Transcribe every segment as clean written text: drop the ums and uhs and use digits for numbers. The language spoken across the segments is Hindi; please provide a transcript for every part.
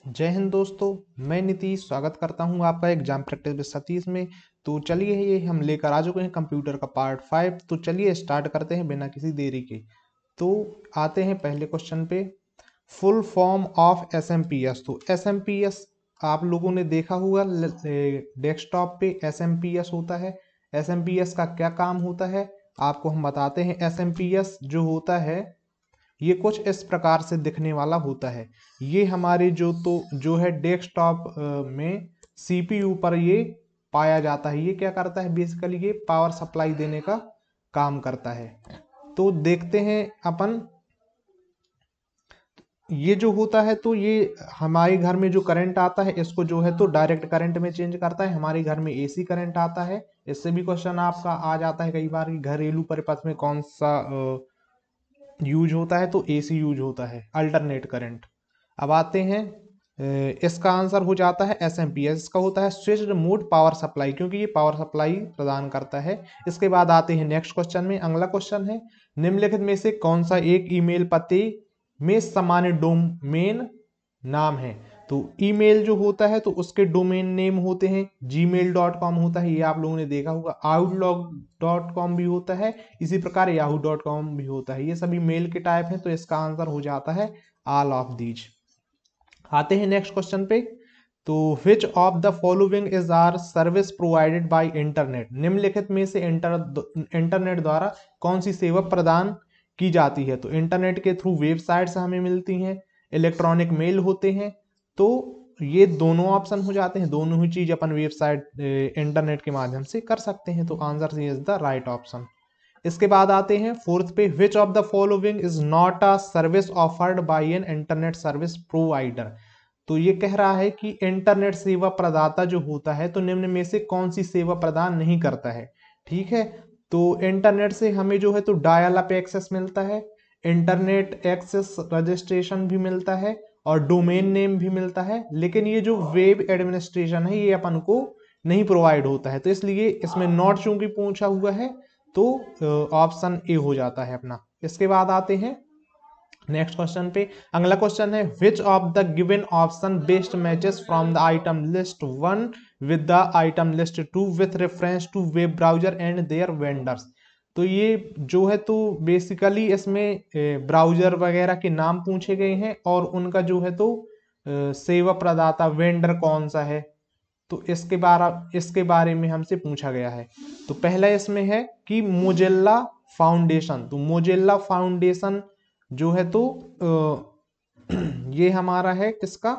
जय हिंद दोस्तों। मैं नीतीश स्वागत करता हूं आपका एग्जाम प्रैक्टिस विद सतीश में। तो चलिए ये हम लेकर आ चुके हैं कंप्यूटर का पार्ट 5। तो चलिए स्टार्ट करते हैं बिना किसी देरी के। तो आते हैं पहले क्वेश्चन पे। Full form of SMPS. तो एसएमपीएस आप लोगों ने देखा होगा डेस्कटॉप पे एसएमपीएस होता है। एसएमपीएस का क्या काम होता है आपको हम बताते हैं। एसएमपीएस जो होता है ये कुछ इस प्रकार से दिखने वाला होता है। ये हमारे जो है डेस्कटॉप में सीपीयू पर ये पाया जाता है। ये क्या करता है, बेसिकली ये पावर सप्लाई देने का काम करता है। तो देखते हैं अपन, ये जो होता है तो ये हमारे घर में जो करंट आता है इसको जो है तो डायरेक्ट करंट में चेंज करता है। हमारे घर में एसी करंट आता है। इससे भी क्वेश्चन आपका आ जाता है कई बार कि घरेलू परिपथ में कौन सा यूज होता है, तो एसी यूज होता है, अल्टरनेट करंट। अब आते हैं इसका आंसर हो जाता है एसएमपीएस। इसका होता है स्विच्ड मोड पावर सप्लाई, क्योंकि ये पावर सप्लाई प्रदान करता है। इसके बाद आते हैं नेक्स्ट क्वेश्चन में। अगला क्वेश्चन है, निम्नलिखित में से कौन सा एक ईमेल पते में सामान्य डोमेन नाम है। तो ईमेल जो होता है तो उसके डोमेन नेम होते हैं gmail.com होता है, ये आप लोगों ने देखा होगा। outlook.com भी होता है, इसी प्रकार yahoo.com भी होता है। ये सभी मेल के टाइप हैं, तो इसका आंसर हो जाता है ऑल ऑफ दीज। आते हैं नेक्स्ट क्वेश्चन पे। तो which of the following is our service provided by internet. निम्नलिखित में से इंटरनेट द्वारा कौन सी सेवा प्रदान की जाती है। तो इंटरनेट के थ्रू वेबसाइट्स हमें मिलती हैं, इलेक्ट्रॉनिक मेल होते हैं। तो ये दोनों ऑप्शन हो जाते हैं, दोनों ही चीज अपन वेबसाइट इंटरनेट के माध्यम से कर सकते हैं। तो answer C is the right option. इसके बाद आते हैं फोर्थ पे, which of the following is not a service offered by an internet service provider. तो ये कह रहा है कि इंटरनेट सेवा प्रदाता जो होता है तो निम्न में से कौन सी सेवा प्रदान नहीं करता है। ठीक है, तो इंटरनेट से हमें जो है तो डायल अप एक्सेस मिलता है, इंटरनेट एक्सेस रजिस्ट्रेशन भी मिलता है और डोमेन नेम भी मिलता है। लेकिन ये जो वेब एडमिनिस्ट्रेशन है ये अपन को नहीं प्रोवाइड होता है, तो इसलिए इसमें नॉट चूंकि पूछा हुआ है तो ऑप्शन ए हो जाता है अपना। इसके बाद आते हैं नेक्स्ट क्वेश्चन पे। अगला क्वेश्चन है, which of the given option best matches from the item list 1 with the item list 2 with reference to web browser and their vendors. तो ये जो है तो बेसिकली इसमें ब्राउजर वगैरह के नाम पूछे गए हैं और उनका जो है तो सेवा प्रदाता वेंडर कौन सा है, तो इसके बारे में हमसे पूछा गया है। तो पहला इसमें है कि मोजिल्ला फाउंडेशन। तो मोजिल्ला फाउंडेशन जो है तो ये हमारा है किसका,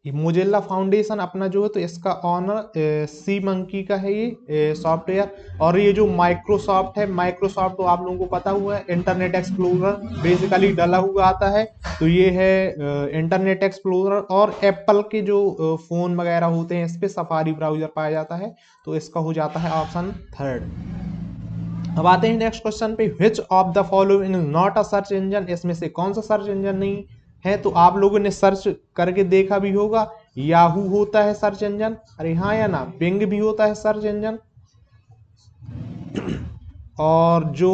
ये मोजिल्ला फाउंडेशन अपना जो है तो इसका ऑनर सी मंकी का है ये सॉफ्टवेयर। और ये जो माइक्रोसॉफ्ट है, माइक्रोसॉफ्ट तो आप लोगों को पता हुआ है इंटरनेट एक्सप्लोरर बेसिकली डला हुआ आता है। तो ये है इंटरनेट एक्सप्लोरर। और एप्पल के जो फोन वगैरह होते हैं इस पे सफारी ब्राउजर पाया जाता है। तो इसका हो जाता है ऑप्शन थर्ड। अब आते हैं नेक्स्ट क्वेश्चन पे, which of the following is not a search engine. इसमें से कौन सा सर्च इंजन नहीं है। तो आप लोगों ने सर्च करके देखा भी होगा, याहू होता है सर्च इंजन, अरे हाँ या ना, बिंग भी होता है सर्च इंजन, और जो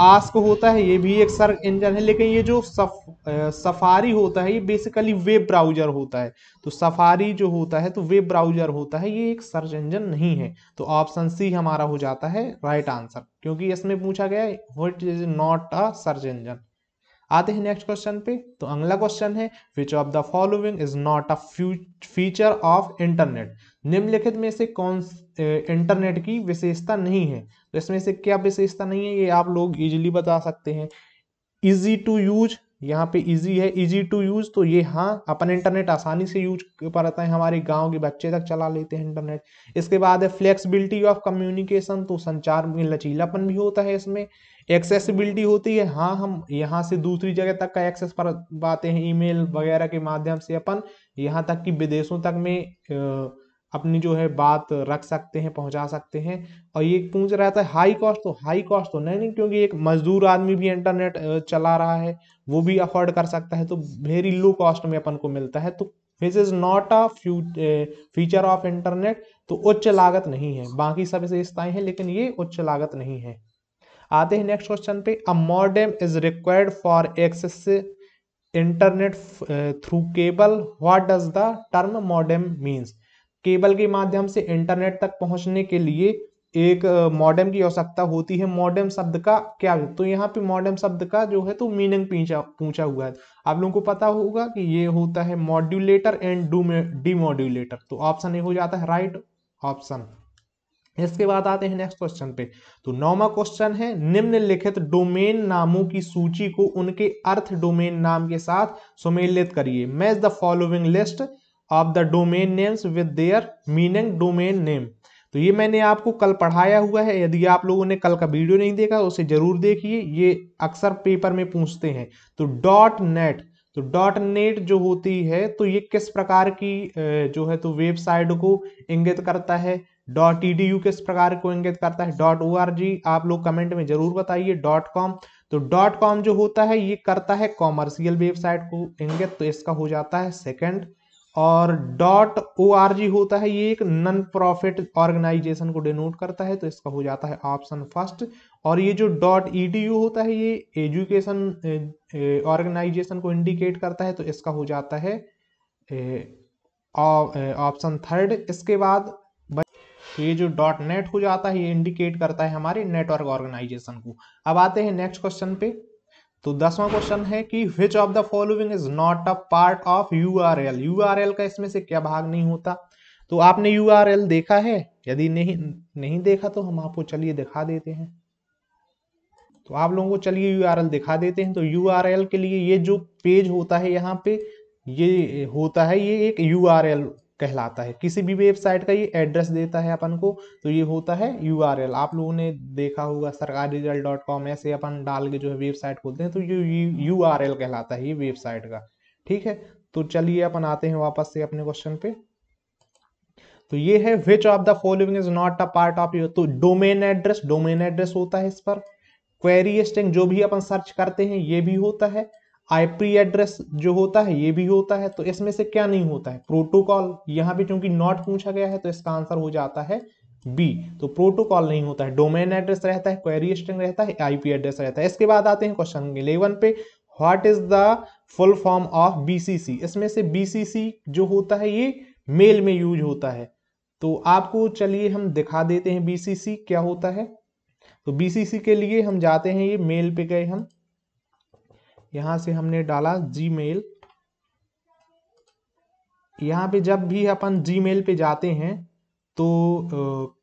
आस्क होता है ये भी एक सर्च इंजन है। लेकिन ये जो सफारी होता है ये बेसिकली वेब ब्राउजर होता है। तो सफारी जो होता है तो वेब ब्राउजर होता है, ये एक सर्च इंजन नहीं है। तो ऑप्शन सी हमारा हो जाता है राइट आंसर, क्योंकि इसमें पूछा गया है what is not a search engine. आते हैं नेक्स्ट क्वेश्चन पे। तो अगला क्वेश्चन है, which of the following is not a feature of internet. निम्नलिखित में से कौन इंटरनेट की विशेषता नहीं है। तो इसमें से क्या विशेषता नहीं है ये आप लोग इजीली बता सकते हैं। इजी टू यूज, यहाँ पे इजी है, इजी टू यूज, तो ये हाँ अपन इंटरनेट आसानी से यूज कर पाते हैं, हमारे गांव के बच्चे तक चला लेते हैं इंटरनेट। इसके बाद है फ्लेक्सिबिलिटी ऑफ कम्युनिकेशन, तो संचार में लचीलापन भी होता है इसमें। एक्सेसिबिलिटी होती है, हाँ हम यहाँ से दूसरी जगह तक का एक्सेस कर पाते हैं, ईमेल वगैरह के माध्यम से अपन यहाँ तक कि विदेशों तक में अपनी जो है बात रख सकते हैं, पहुंचा सकते हैं। और ये पूछ रहा था हाई कॉस्ट, तो हाई कॉस्ट तो नहीं, क्योंकि एक मजदूर आदमी भी इंटरनेट चला रहा है, वो भी अफोर्ड कर सकता है, तो वेरी लो कॉस्ट में अपन को मिलता है। तो this is not a feature of internet, तो उच्च लागत नहीं है। बाकी सब विशेषताएं हैं लेकिन ये उच्च लागत नहीं है। आते हैं नेक्स्ट क्वेश्चन पे, a modem is required for access internet through cable, what does the term modem means. Cable के माध्यम से इंटरनेट तक पहुंचने के लिए एक मॉडेम की आवश्यकता होती है। मॉडेम शब्द का क्या है, तो यहाँ पे मॉडेम शब्द का जो है तो मीनिंग पूछा हुआ है। आप लोगों को पता होगा कि ये होता है मॉड्यूलेटर एंड डीमॉड्यूलेटर। तो ऑप्शन ए हो जाता है राइट ऑप्शन। इसके बाद आते हैं नेक्स्ट क्वेश्चन पे। तो 9वां क्वेश्चन है, निम्नलिखित डोमेन नामों की सूची को उनके अर्थ डोमेन नाम के साथ सुमेलित करिए। Match the following list of the domain names with their meaning domain name. तो ये मैंने आपको कल पढ़ाया हुआ है, यदि आप लोगों ने कल का वीडियो नहीं देखा तो उसे जरूर देखिए, ये अक्सर पेपर में पूछते हैं। तो डॉट नेट, तो डॉट नेट जो होती है तो ये किस प्रकार की जो है तो वेबसाइट को इंगित करता है। डॉट edu किस प्रकार को इंगित करता है। डॉट org आप लोग कमेंट में जरूर बताइए। डॉट कॉम, तो डॉट कॉम जो होता है ये करता है कॉमर्शियल वेबसाइट को इंगित, तो इसका हो जाता है सेकंड। और डॉट org होता है ये एक नॉन प्रॉफिट ऑर्गेनाइजेशन को डिनोट करता है, तो इसका हो जाता है ऑप्शन फर्स्ट। और ये जो डॉट edu होता है ये एजुकेशन ऑर्गेनाइजेशन को इंडिकेट करता है, तो इसका हो जाता है ऑप्शन थर्ड। इसके बाद तो ये जो डॉट नेट हो जाता है ये इंडिकेट करता है हमारे नेटवर्क ऑर्गेनाइजेशन को। अब आते हैं नेक्स्ट क्वेश्चन पे। तो 10वां क्वेश्चन है कि विच of the following is not a part of URL. URL का इसमें से क्या भाग नहीं होता। तो आपने यूआरएल देखा है, यदि नहीं देखा तो हम आपको चलिए दिखा देते हैं। तो आप लोगों को चलिए यूआरएल दिखा देते हैं। तो यूआरएल के लिए ये जो पेज होता है यहाँ पे ये होता है, ये एक यूआरएल कहलाता है। किसी भी वेबसाइट का ये एड्रेस देता है अपन को, तो ये होता है यूआरएल। आप लोगों ने देखा होगा sarkariresult.com ऐसे अपन डाल के जो है वेबसाइट खोलते हैं, तो ये यूआरएल कहलाता है ये वेबसाइट का। ठीक है, तो चलिए अपन आते हैं वापस से अपने क्वेश्चन पे। तो ये है which of the following is not a part of your. तो डोमेन एड्रेस, डोमेन एड्रेस होता है इस पर। क्वेरी स्ट्रिंग जो भी अपन सर्च करते हैं ये भी होता है। आईपी एड्रेस जो होता है ये भी होता है। तो इसमें से क्या नहीं होता है, प्रोटोकॉल। यहाँ पे क्योंकि नॉट पूछा गया है तो इसका आंसर हो जाता है बी। तो प्रोटोकॉल नहीं होता है, डोमेन एड्रेस रहता है, क्वेरी स्ट्रिंग रहता है, आईपी एड्रेस रहता है। इसके बाद आते हैं क्वेश्चन 11 पे। What is the full form of BCC. इसमें से बीसीसी जो होता है ये मेल में यूज होता है। तो आपको चलिए हम दिखा देते हैं बीसीसी क्या होता है। तो बीसीसी के लिए हम जाते हैं, ये मेल पे गए हम, यहां से हमने डाला जीमेल। यहाँ पे जब भी अपन जीमेल पे जाते हैं तो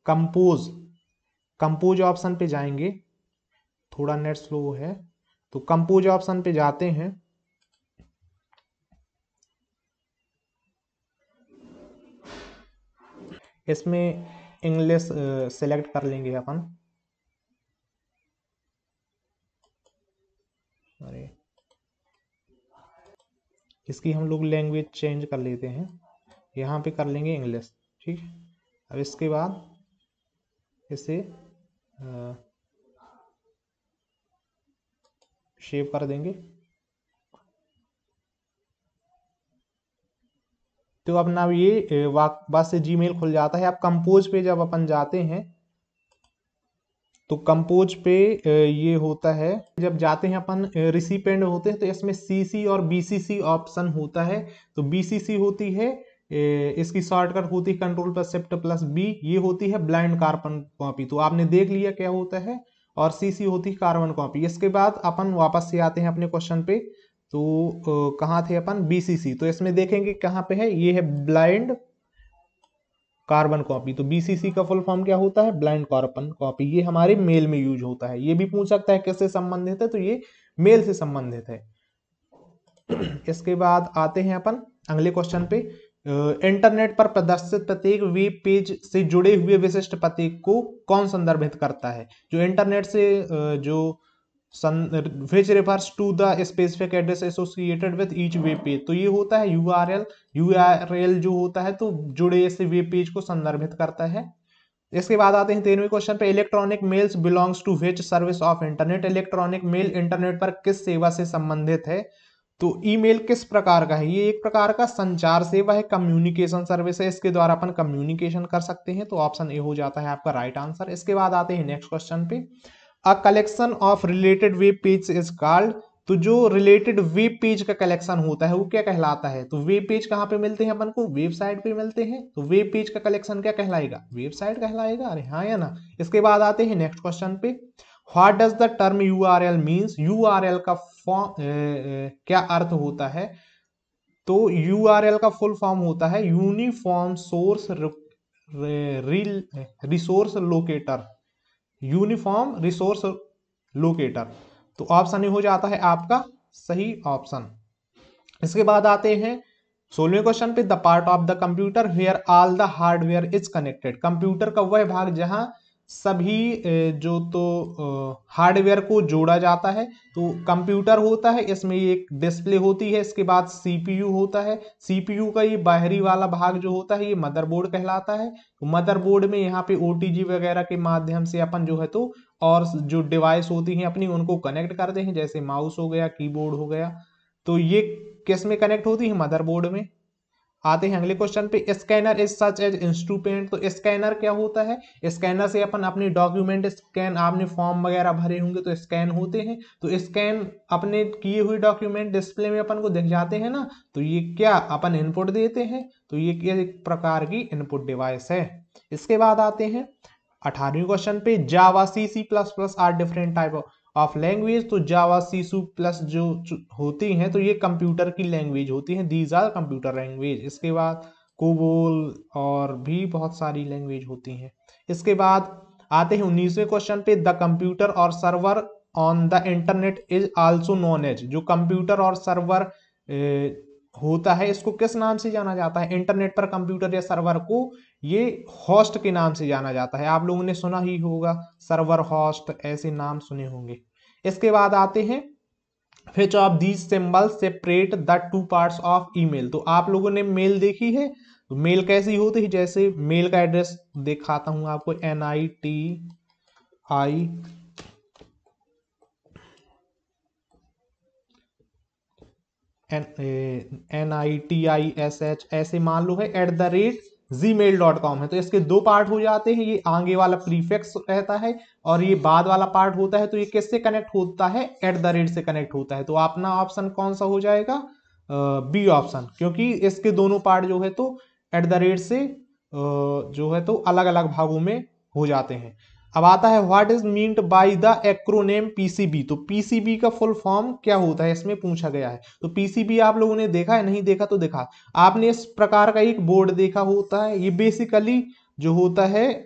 कंपोज ऑप्शन पे जाएंगे। थोड़ा नेट स्लो है, तो कंपोज ऑप्शन पे जाते हैं। इसमें इंग्लिश सेलेक्ट कर लेंगे अपन। अरे इसकी हम लोग लैंग्वेज चेंज कर लेते हैं, यहाँ पे कर लेंगे इंग्लिश। ठीक है, अब इसके बाद इसे सेव कर देंगे। तो अपना ये बस से जीमेल खुल जाता है। अब कंपोज पे जब अपन जाते हैं तो कंपोज पे ये होता है, जब जाते हैं अपन रिसिपेंड होते हैं तो इसमें सीसी और बीसीसी ऑप्शन होता है। तो बीसीसी होती है इसकी शॉर्टकट होती है control plus shift plus B, ये होती है ब्लाइंड कार्बन कॉपी। तो आपने देख लिया क्या होता है। और सीसी होती है कार्बन कॉपी। इसके बाद अपन वापस से आते हैं अपने क्वेश्चन पे। तो कहाँ थे अपन, बीसीसी। तो इसमें देखेंगे कहाँ पे है, ये है ब्लाइंड कार्बन कॉपी। तो बीसीसी का फुल फॉर्म क्या होता है, ब्लाइंड कार्बन कॉपी। ये हमारे मेल में यूज होता है। ये भी पूछ सकता है किससे संबंधित है, तो ये मेल से संबंधित है। इसके बाद आते हैं अपन अगले क्वेश्चन पे। इंटरनेट पर प्रदर्शित प्रत्येक वेब पेज से जुड़े हुए विशिष्ट पते को कौन संदर्भित करता है। जो इंटरनेट से जो which refers to the specific address associated with each web page। तो ये होता है यूआरएल। यूआरएल जो होता है तो जुड़े ऐसे वेब पेज को संदर्भित करता है। इसके बाद आते हैं 13वें क्वेश्चन पे। Electronic mails belongs to which service of internet. Electronic mail internet पर किस सेवा से संबंधित है। तो ईमेल किस प्रकार का है, ये एक प्रकार का संचार सेवा है, कम्युनिकेशन सर्विस है। इसके द्वारा अपन कम्युनिकेशन कर सकते हैं। तो ऑप्शन ए हो जाता है आपका राइट आंसर। इसके बाद आते हैं नेक्स्ट क्वेश्चन पे। A collection of related web page is called. तो जो रिलेटेड वेब पेज का कलेक्शन होता है वो क्या कहलाता है? तो वेब पेज कहाँ पे मिलते हैं अपन को? वेबसाइट पे मिलते हैं। तो वेब पेज का कलेक्शन क्या कहलाएगा? वेबसाइट कहलाएगा। अरे हाँ या ना। इसके बाद आते हैं नेक्स्ट क्वेश्चन पे। What does the term URL means? URL का फॉर्म क्या अर्थ होता है? तो यूआरएल का फुल फॉर्म होता है uniform source resource locator. Uniform resource locator. तो ऑप्शन ही हो जाता है आपका सही ऑप्शन। इसके बाद आते हैं 16वें क्वेश्चन पे। The part of the computer where all the hardware is connected. Computer का वह भाग जहां सभी जो तो हार्डवेयर को जोड़ा जाता है। तो कंप्यूटर होता है, इसमें एक डिस्प्ले होती है, इसके बाद सीपीयू होता है। सीपीयू का ये बाहरी वाला भाग जो होता है ये मदरबोर्ड कहलाता है। तो मदरबोर्ड में यहाँ पे ओटीजी वगैरह के माध्यम से अपन जो है तो और जो डिवाइस होती हैं अपनी उनको कनेक्ट करते हैं, जैसे माउस हो गया, कीबोर्ड हो गया। तो ये किस में कनेक्ट होती है? मदरबोर्ड में। आते हैं अगले क्वेश्चन पे। Scanner is such as instrument. तो स्कैनर क्या होता है? स्कैनर से अपन अपने डॉक्यूमेंट स्कैन, आपने फॉर्म वगैरह भरे होंगे तो स्कैन होते हैं। तो स्कैन अपने किए हुए डॉक्यूमेंट डिस्प्ले में अपन को दिख जाते हैं ना। तो ये क्या अपन इनपुट देते हैं? तो ये एक प्रकार की इनपुट डिवाइस है। इसके बाद आते हैं 18वें क्वेश्चन पे। Java C C plus plus are different type of language. तो जावा सी सी प्लस जो होती हैं तो ये कंप्यूटर की लैंग्वेज होती हैं। These are computer language. इसके बाद कोबोल और भी बहुत सारी लैंग्वेज होती हैं। इसके बाद आते हैं 19वें क्वेश्चन पे। द कंप्यूटर और server on the internet is also known as. जो कंप्यूटर और सर्वर होता है इसको किस नाम से जाना जाता है? इंटरनेट पर कंप्यूटर या सर्वर को ये होस्ट के नाम से जाना जाता है। आप लोगों ने सुना ही होगा, सर्वर होस्ट, ऐसे नाम सुने होंगे। इसके बाद आते हैं which of these symbols separate the two parts of email। तो आप लोगों ने मेल देखी है। तो मेल कैसी होती है? जैसे मेल का एड्रेस दिखाता हूं आपको। NITISH ऐसे मान लो है @gmail.com है। तो इसके दो पार्ट हो जाते हैं। ये आगे वाला प्रीफिक्स रहता है और ये बाद वाला पार्ट होता है। तो ये किससे कनेक्ट होता है? @ से कनेक्ट होता है। तो अपना ऑप्शन कौन सा हो जाएगा? बी ऑप्शन, क्योंकि इसके दोनों पार्ट जो है तो @ से जो है तो अलग अलग भागों में हो जाते हैं। अब आता है what is meant by the acronym PCB. तो पीसीबी का फुल फॉर्म क्या होता है इसमें पूछा गया है। तो पीसीबी आप लोगों ने देखा है? नहीं देखा तो देखा। आपने इस प्रकार का एक बोर्ड देखा होता है। ये बेसिकली जो होता है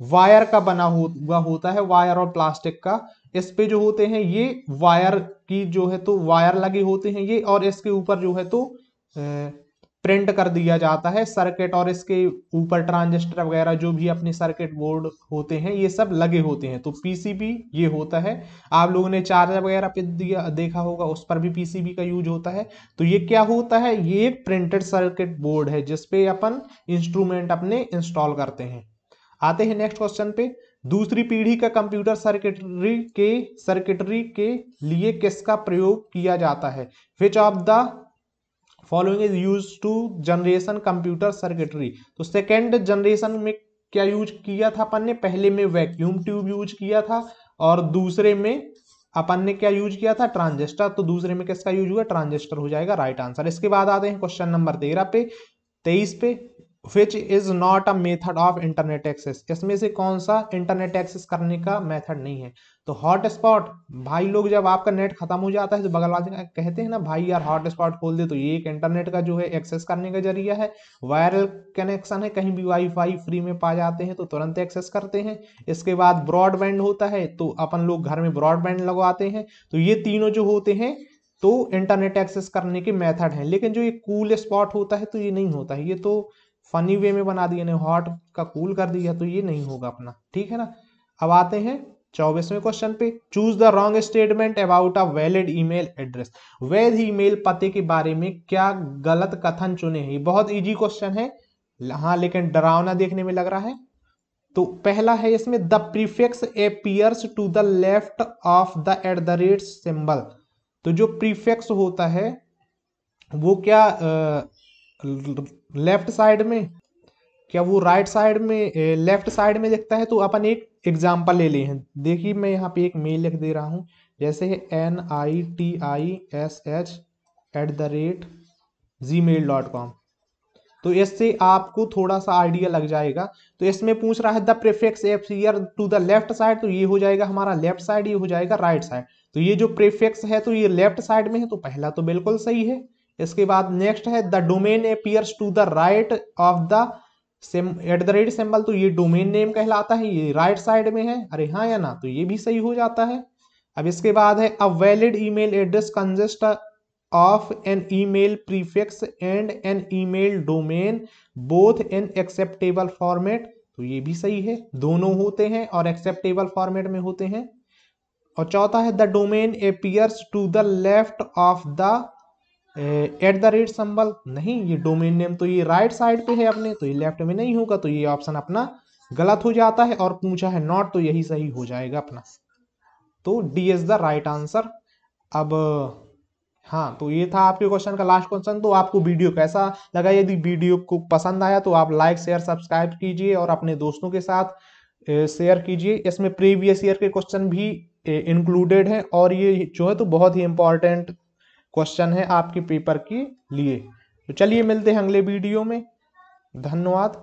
वायर का बना हुआ होता है, वायर और प्लास्टिक का। इस पे जो होते हैं ये वायर की जो है तो वायर लगे होते हैं ये, और इसके ऊपर जो है तो प्रिंट कर दिया जाता है सर्किट, और इसके ऊपर ट्रांजिस्टर वगैरह जो भी अपने सर्किट बोर्ड होते हैं ये सब लगे होते हैं। तो पीसीबी ये होता है। आप लोगों ने चार्जर वगैरह पे देखा होगा, उस पर भी पीसीबी का यूज होता है। तो ये क्या होता है? ये एक प्रिंटेड सर्किट बोर्ड है जिसपे अपन इंस्ट्रूमेंट अपने इंस्टॉल करते हैं। आते हैं नेक्स्ट क्वेश्चन पे। दूसरी पीढ़ी का कंप्यूटर सर्किटरी के लिए किसका प्रयोग किया जाता है? Which of the following is use to generation computer circuitry. तो सेकेंड जनरेशन में क्या यूज किया था अपन ने? पहले में वैक्यूम ट्यूब यूज किया था और दूसरे में अपन ने क्या यूज किया था? ट्रांजिस्टर। तो दूसरे में किसका यूज हुआ? ट्रांजिस्टर हो जाएगा राइट आंसर। इसके बाद आते हैं क्वेश्चन नंबर 23 पे। Which is not a method of internet access. इसमें से कौन सा इंटरनेट एक्सेस करने का मेथड नहीं है? तो हॉटस्पॉट। भाई लोग जब आपका नेट खत्म हो जाता है तो बगल वाले कहते हैं ना भाई यार हॉटस्पॉट खोल दे, तो ये एक इंटरनेट का जो है एक्सेस करने का जरिया है। वायरल कनेक्शन है, कहीं भी वाईफाई फ्री में पा जाते हैं तो तुरंत एक्सेस करते हैं। इसके बाद ब्रॉडबैंड होता है, तो अपन लोग घर में ब्रॉडबैंड लगवाते हैं। तो ये तीनों जो होते हैं तो इंटरनेट एक्सेस करने के मेथड हैं। लेकिन जो ये कूल स्पॉट होता है तो ये नहीं होता है। ये तो फनी वे में बना दिया, हॉट का कूल कर दिया, तो ये नहीं होगा अपना। ठीक है ना। अब आते हैं 24वें क्वेश्चन पे। Choose the wrong statement about a valid email address. वैध ईमेल पते के बारे में क्या गलत कथन चुने हैं? ये बहुत इजी क्वेश्चन है, हाँ, लेकिन डरावना देखने में लग रहा है। तो पहला है इसमें the prefix appears to the left of the @ symbol. तो जो प्रीफिक्स होता है वो क्या लेफ्ट साइड में, क्या वो राइट साइड में, लेफ्ट साइड में दिखता है? तो अपन एक एग्जांपल ले ले हैं। देखिए मैं यहाँ पे एक मेल लिख दे रहा हूँ। जैसे है NITISH@gmail.com। तो इससे आपको थोड़ा सा आइडिया लग जाएगा। तो इसमें पूछ रहा है the prefix appear to the left side, तो ये हो जाएगा हमारा लेफ्ट साइड, ये हो जाएगा राइट साइड। तो ये जो प्रीफिक्स है तो ये लेफ्ट साइड में है, तो पहला तो बिल्कुल सही है। इसके बाद नेक्स्ट है the domain appears to the right of the @ symbol, तो ये डोमेन नेम कहलाता है, ये राइट साइड में है। अरे हाँ या ना, तो ये भी सही हो जाता है। अब इसके बाद है a valid email address consist of an email prefix and an email domain both in acceptable format, तो ये भी सही है, दोनों होते हैं और एक्सेप्टेबल फॉर्मेट में होते हैं। और चौथा है the domain appears to the left of the @ symbol, नहीं ये डोमेन नेम तो ये राइट साइड पे है अपने, तो ये लेफ्ट में नहीं होगा, तो ये ऑप्शन अपना गलत हो जाता है। और पूछा है नॉट, तो यही सही हो जाएगा अपना, तो D is the right answer. अब हाँ, तो ये था आपके क्वेश्चन का लास्ट क्वेश्चन। तो आपको वीडियो कैसा लगा? यदि वीडियो को पसंद आया तो आप लाइक शेयर सब्सक्राइब कीजिए और अपने दोस्तों के साथ शेयर कीजिए। इसमें प्रीवियस ईयर के क्वेश्चन भी इंक्लूडेड हैं और ये जो है तो बहुत ही इंपॉर्टेंट क्वेश्चन है आपके पेपर के लिए। तो चलिए मिलते हैं अगले वीडियो में, धन्यवाद।